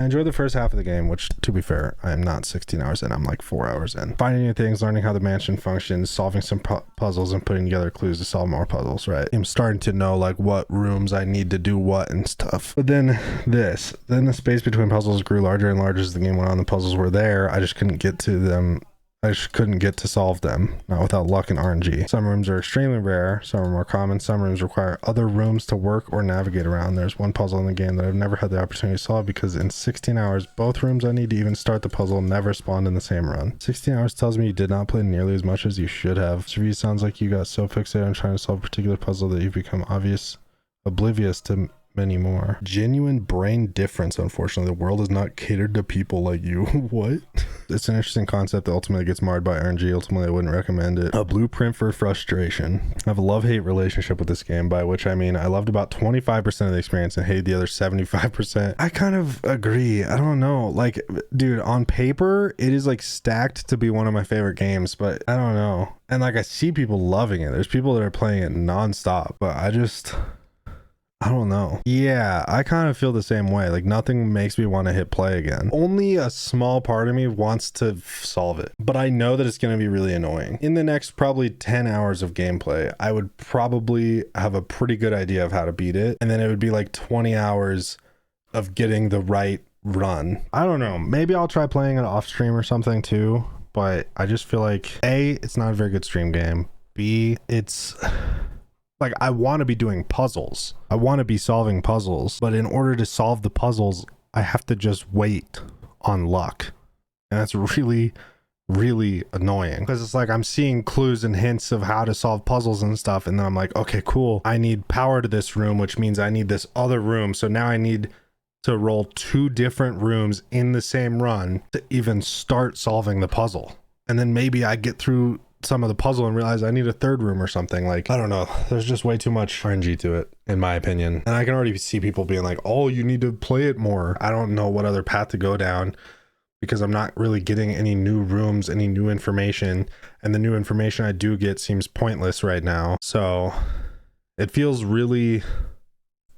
I enjoyed the first half of the game, which, to be fair, I am not 16 hours in. I'm like 4 hours in. Finding new things, learning how the mansion functions, solving some puzzles, and putting together clues to solve more puzzles, right? I'm starting to know like what rooms I need to do what and stuff. But then the space between puzzles grew larger and larger as the game went on. The puzzles were there. I just couldn't get to them. I just couldn't get to solve them, not without luck and RNG. Some rooms are extremely rare, some are more common, some rooms require other rooms to work or navigate around. There's one puzzle in the game that I've never had the opportunity to solve because in 16 hours, both rooms I need to even start the puzzle never spawned in the same run. 16 hours tells me you did not play nearly as much as you should have. This review sounds like you got so fixated on trying to solve a particular puzzle that you've become oblivious to many more. Genuine brain difference. Unfortunately, the world is not catered to people like you. What? It's an interesting concept that ultimately gets marred by RNG. Ultimately, I wouldn't recommend it. A blueprint for frustration. I have a love-hate relationship with this game, by which I mean I loved about 25% of the experience and hated the other 75%. I kind of agree. I don't know. Like, dude, on paper, it is like stacked to be one of my favorite games, but I don't know. And like, I see people loving it. There's people that are playing it nonstop, but I don't know. Yeah, I kind of feel the same way. Like nothing makes me want to hit play again. Only a small part of me wants to solve it, but I know that it's going to be really annoying. In the next probably 10 hours of gameplay, I would probably have a pretty good idea of how to beat it. And then it would be like 20 hours of getting the right run. I don't know. Maybe I'll try playing it off stream or something too, but I just feel like A, it's not a very good stream game. B, it's like I want to be doing puzzles. I want to be solving puzzles, but in order to solve the puzzles, I have to just wait on luck. And that's really, really annoying because it's like I'm seeing clues and hints of how to solve puzzles and stuff. And then I'm like, okay, cool. I need power to this room, which means I need this other room. So now I need to roll 2 different rooms in the same run to even start solving the puzzle. And then maybe I get through some of the puzzle and realize I need a 3rd room or something. Like, I don't know. There's just way too much RNG to it, in my opinion. And I can already see people being like, oh, you need to play it more. I don't know what other path to go down because I'm not really getting any new rooms, any new information. And the new information I do get seems pointless right now. So it feels really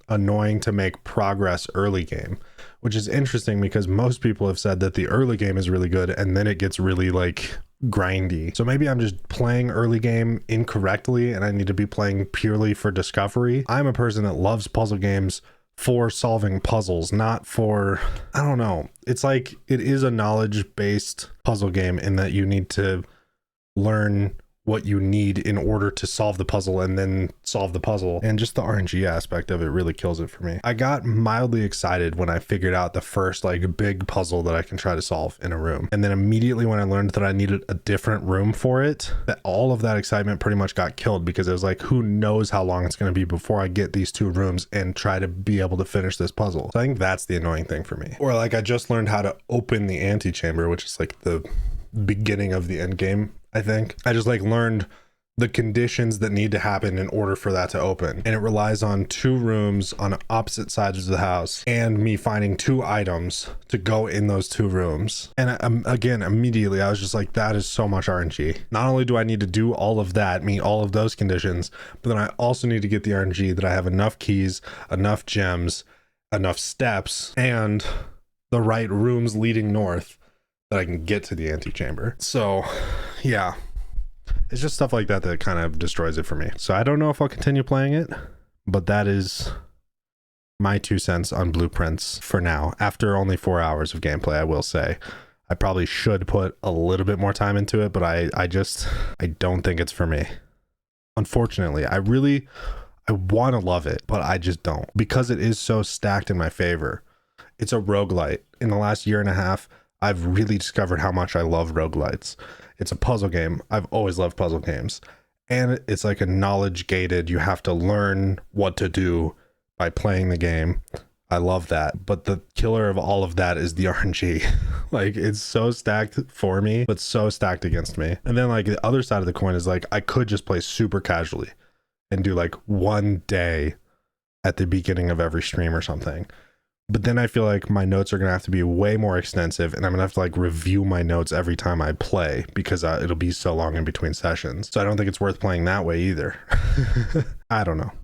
annoying to make progress early game, which is interesting because most people have said that the early game is really good and then it gets really like grindy. So maybe I'm just playing early game incorrectly and I need to be playing purely for discovery. I'm a person that loves puzzle games for solving puzzles, not for, I don't know. It's like it is a knowledge-based puzzle game in that you need to learn what you need in order to solve the puzzle and then solve the puzzle. And just the RNG aspect of it really kills it for me. I got mildly excited when I figured out the first like big puzzle that I can try to solve in a room. And then immediately when I learned that I needed a different room for it, that all of that excitement pretty much got killed because it was like, who knows how long it's going to be before I get these 2 rooms and try to be able to finish this puzzle. So I think that's the annoying thing for me. Or like I just learned how to open the antechamber, which is like the beginning of the end game. I think I just like learned the conditions that need to happen in order for that to open. And it relies on 2 rooms on opposite sides of the house and me finding 2 items to go in those 2 rooms. And again, immediately I was just like, that is so much RNG. Not only do I need to do all of that, meet all of those conditions, but then I also need to get the RNG that I have enough keys, enough gems, enough steps, and the right rooms leading north that I can get to the antechamber. So yeah, it's just stuff like that that kind of destroys it for me. So I don't know if I'll continue playing it, but that is my 2 cents on blueprints for now. After only 4 hours of gameplay, I will say I probably should put a little bit more time into it, but I don't think it's for me. Unfortunately, I want to love it, but I just don't, because it is so stacked in my favor. It's a roguelite. In the last year and a half, I've really discovered how much I love roguelites. It's a puzzle game. I've always loved puzzle games. And it's like a knowledge gated, you have to learn what to do by playing the game. I love that. But the killer of all of that is the RNG. Like, it's so stacked for me, but so stacked against me. And then like the other side of the coin is like, I could just play super casually and do like 1 day at the beginning of every stream or something. But then I feel like my notes are going to have to be way more extensive and I'm going to have to like review my notes every time I play because it'll be so long in between sessions. So I don't think it's worth playing that way either. I don't know.